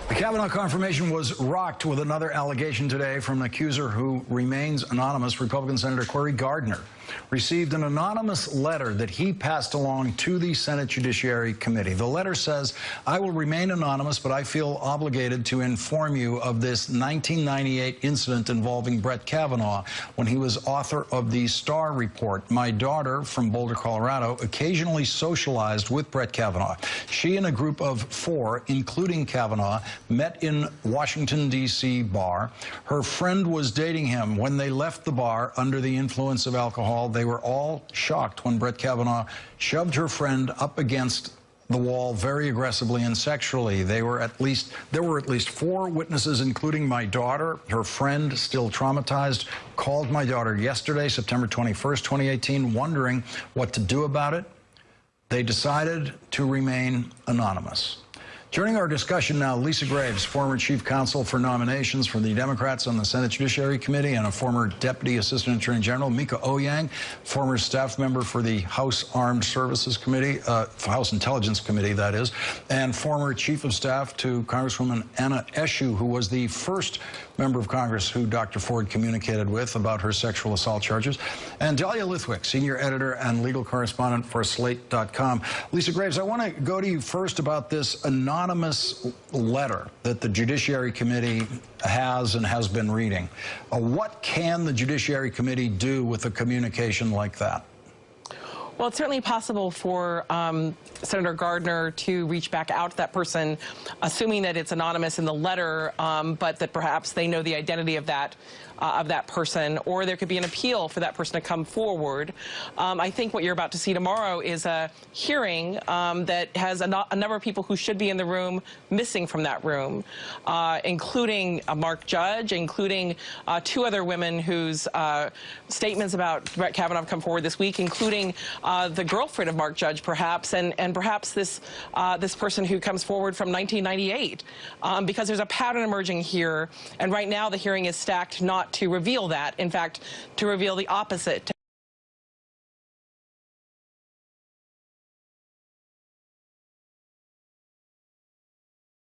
The Kavanaugh confirmation was rocked with another allegation today from an accuser who remains anonymous. Republican Senator Cory Gardner received an anonymous letter that he passed along to the Senate Judiciary Committee. The letter says, "I will remain anonymous, but I feel obligated to inform you of this 1998 incident involving Brett Kavanaugh when he was author of the Starr Report. My daughter from Boulder, Colorado, occasionally socialized with Brett Kavanaugh. She and a group of 4, including Kavanaugh, met in Washington, D.C. bar. Her friend was dating him. When they left the bar under the influence of alcohol, they were all shocked when Brett Kavanaugh shoved her friend up against the wall very aggressively and sexually. There were at least 4 witnesses, including my daughter. Her friend, still traumatized, called my daughter yesterday, September 21st, 2018, wondering what to do about it. They decided to remain anonymous." Joining our discussion now, Lisa Graves, former chief counsel for nominations for the Democrats on the Senate Judiciary Committee and a former deputy assistant attorney general. Mika Oyang, former staff member for the House Armed Services Committee, House Intelligence Committee, that is, and former chief of staff to Congresswoman Anna Eshoo, who was the first member of Congress who Dr. Ford communicated with about her sexual assault charges, and Dahlia Lithwick, senior editor and legal correspondent for Slate.com. Lisa Graves, I want to go to you first about this anonymous letter that the Judiciary Committee has and has been reading. What can the Judiciary Committee do with a communication like that? Well, it's certainly possible for Senator Gardner to reach back out to that person, assuming that it's anonymous in the letter, but that perhaps they know the identity of that person, or there could be an appeal for that person to come forward. I think what you're about to see tomorrow is a hearing that has a number of people who should be in the room missing from that room, including Mark Judge, including 2 other women whose statements about Brett Kavanaugh have come forward this week, including the girlfriend of Mark Judge, perhaps, and perhaps this person who comes forward from 1998, because there's a pattern emerging here, and right now the hearing is stacked not to reveal that, in fact, to reveal the opposite.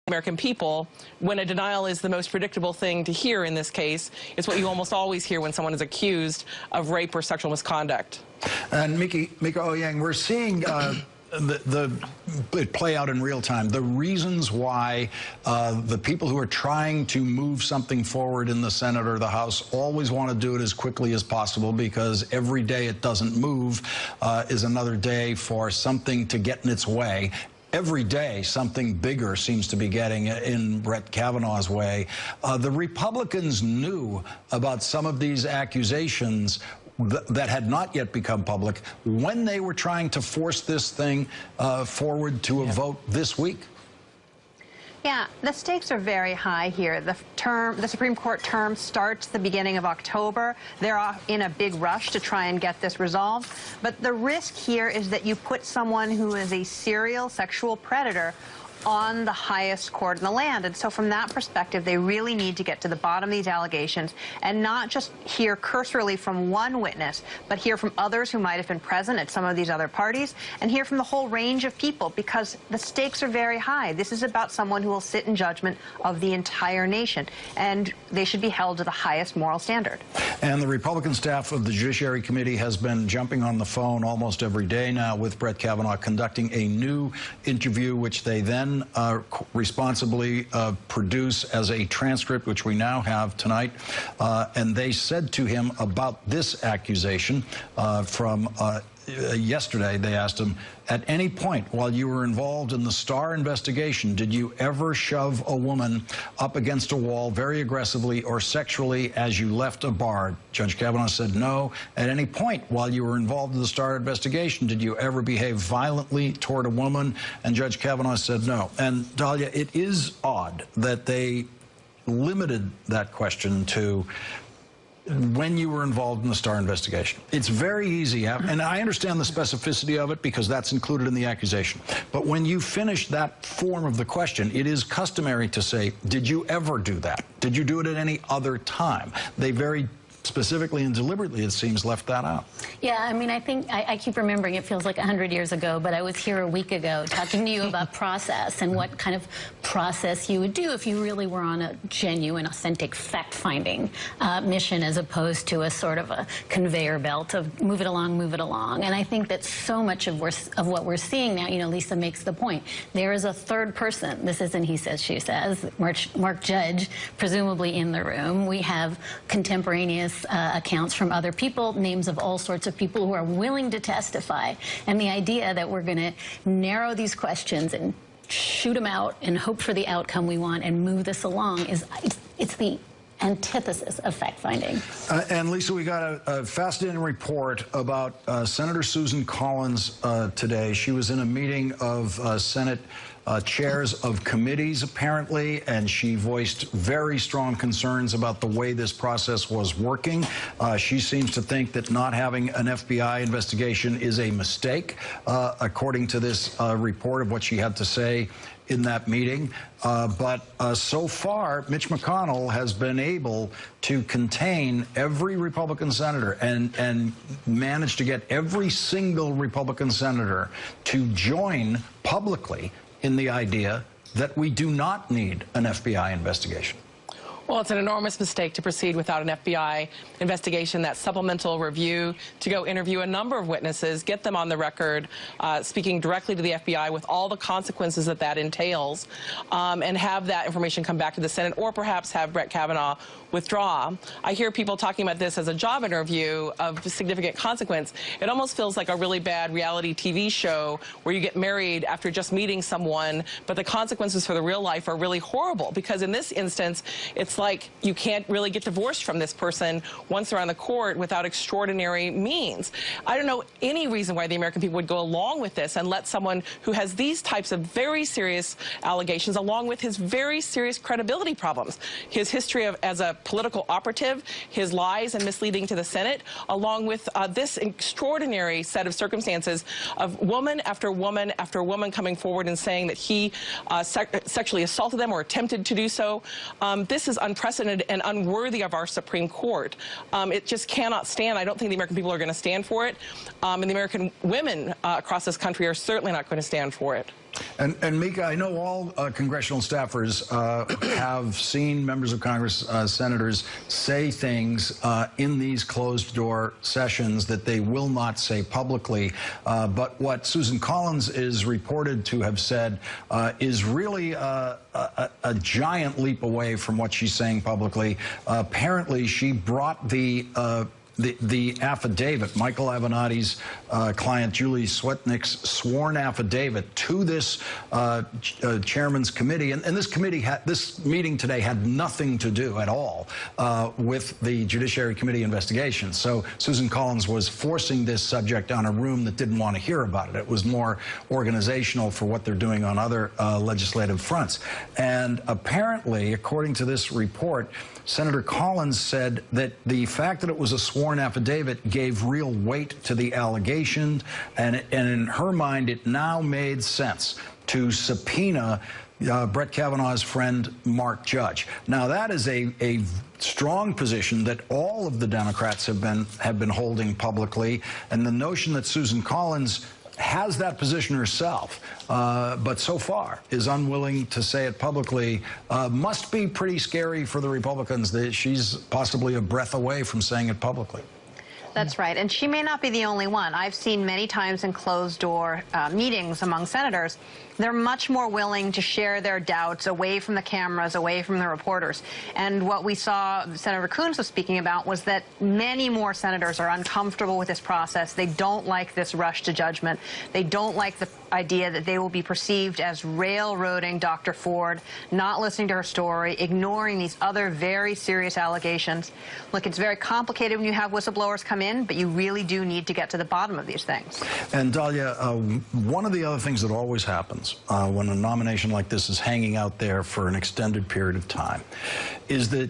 American people, when a denial is the most predictable thing to hear in this case, it's what you almost always hear when someone is accused of rape or sexual misconduct. And Mika Oyang, we're seeing it play out in real time. The reasons why the people who are trying to move something forward in the Senate or the House always want to do it as quickly as possible, because every day it doesn't move is another day for something to get in its way. Every day, something bigger seems to be getting in Brett Kavanaugh's way. The Republicans knew about some of these accusations that had not yet become public when they were trying to force this thing forward to a vote this week. Yeah, the stakes are very high here. The Supreme Court term starts the beginning of October. They're in a big rush to try and get this resolved. But the risk here is that you put someone who is a serial sexual predator on the highest court in the land. And so from that perspective, they really need to get to the bottom of these allegations and not just hear cursorily from one witness, but hear from others who might have been present at some of these other parties, and hear from the whole range of people, because the stakes are very high. This is about someone who will sit in judgment of the entire nation, and they should be held to the highest moral standard. And the Republican staff of the Judiciary Committee has been jumping on the phone almost every day now with Brett Kavanaugh, conducting a new interview, which they then responsibly produce as a transcript, which we now have tonight. And they said to him about this accusation from yesterday, they asked him, at any point while you were involved in the Starr investigation, did you ever shove a woman up against a wall very aggressively or sexually as you left a bar? Judge Kavanaugh said no. At any point while you were involved in the Starr investigation, did you ever behave violently toward a woman? And Judge Kavanaugh said no. And Dahlia, it is odd that they limited that question to when you were involved in the Starr investigation. It's very easy, and I understand the specificity of it because that's included in the accusation. But when you finish that form of the question, it is customary to say, did you ever do that? Did you do it at any other time? They very specifically specifically and deliberately, it seems, left that out. Yeah, I mean, I think I keep remembering it feels like 100 years ago, but I was here a week ago talking to you about process and what kind of process you would do if you really were on a genuine, authentic fact-finding mission, as opposed to a sort of a conveyor belt of move it along, move it along. And I think that so much of what we're seeing now, you know, Lisa makes the point. There is a third person. This isn't he says, she says. Mark Judge, presumably in the room. We have contemporaneous accounts from other people, names of all sorts of people who are willing to testify. And the idea that we're going to narrow these questions and shoot them out and hope for the outcome we want and move this along is, it's the antithesis of fact-finding. And Lisa, we got a fascinating report about Senator Susan Collins today. She was in a meeting of Senate chairs of committees, apparently, and she voiced very strong concerns about the way this process was working. She seems to think that not having an FBI investigation is a mistake, according to this report of what she had to say in that meeting. But so far, Mitch McConnell has been able to contain every Republican senator and managed to get every single Republican senator to join publicly in the idea that we do not need an FBI investigation. Well, it's an enormous mistake to proceed without an FBI investigation, that supplemental review, to go interview a number of witnesses, get them on the record, speaking directly to the FBI with all the consequences that that entails, and have that information come back to the Senate, or perhaps have Brett Kavanaugh withdraw. I hear people talking about this as a job interview of significant consequence. It almost feels like a really bad reality TV show where you get married after just meeting someone, but the consequences for the real life are really horrible, because in this instance, it's like you can't really get divorced from this person once they're on the court without extraordinary means. I don't know any reason why the American people would go along with this and let someone who has these types of very serious allegations, along with his very serious credibility problems, his history as a political operative, his lies and misleading to the Senate, along with this extraordinary set of circumstances of woman after woman after woman coming forward and saying that he sexually assaulted them or attempted to do so. This is unprecedented and unworthy of our Supreme Court. It just cannot stand. I don't think the American people are going to stand for it. And the American women across this country are certainly not going to stand for it. And Mika, I know all congressional staffers have seen members of Congress, senators, say things in these closed-door sessions that they will not say publicly. But what Susan Collins is reported to have said is really a giant leap away from what she's saying publicly. Apparently, she brought the affidavit, Michael Avenatti's client Julie Swetnick's sworn affidavit, to this chairman's committee, and this committee this meeting today had nothing to do at all with the Judiciary Committee investigation. So Susan Collins was forcing this subject on a room that didn't want to hear about it. It was more organizational for what they're doing on other legislative fronts. And apparently, according to this report, Senator Collins said that the fact that it was a sworn affidavit gave real weight to the allegation, and in her mind, it now made sense to subpoena Brett Kavanaugh's friend, Mark Judge. Now, that is a strong position that all of the Democrats have been holding publicly, and the notion that Susan Collins has that position herself, but so far is unwilling to say it publicly, must be pretty scary for the Republicans. She's possibly a breath away from saying it publicly. That's right, and she may not be the only one. I've seen many times in closed-door meetings among senators, they're much more willing to share their doubts away from the cameras, away from the reporters. And what we saw Senator Coons was speaking about was that many more senators are uncomfortable with this process. They don't like this rush to judgment. They don't like the idea that they will be perceived as railroading Dr. Ford, not listening to her story, ignoring these other very serious allegations. Look, it's very complicated when you have whistleblowers come in, but you really do need to get to the bottom of these things. And Dahlia, one of the other things that always happens when a nomination like this is hanging out there for an extended period of time is that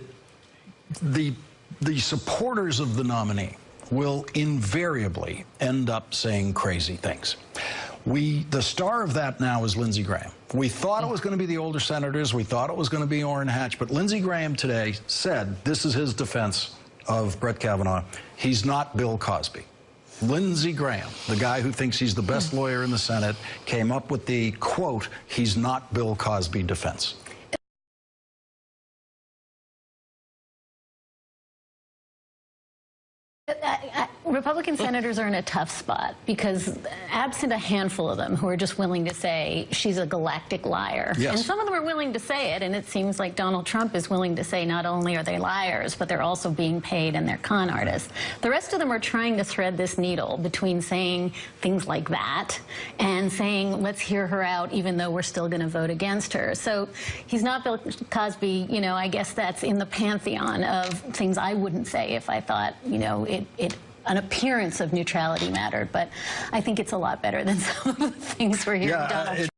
the supporters of the nominee will invariably end up saying crazy things. The star of that now is Lindsey Graham. We thought it was going to be the older senators. We thought it was going to be Orrin Hatch. But Lindsey Graham today said, this is his defense, of Brett Kavanaugh, he's not Bill Cosby. Lindsey Graham, the guy who thinks he's the best lawyer in the Senate, came up with the, quote, he's not Bill Cosby defense. Republican senators are in a tough spot because absent a handful of them who are just willing to say she's a galactic liar. Yes. And some of them are willing to say it, and it seems like Donald Trump is willing to say not only are they liars, but they're also being paid and they're con artists. The rest of them are trying to thread this needle between saying things like that and saying let's hear her out even though we're still going to vote against her. So he's not Bill Cosby, you know, I guess that's in the pantheon of things I wouldn't say if I thought, you know, an appearance of neutrality mattered, but I think it's a lot better than some of the things we're hearing Donald Trump.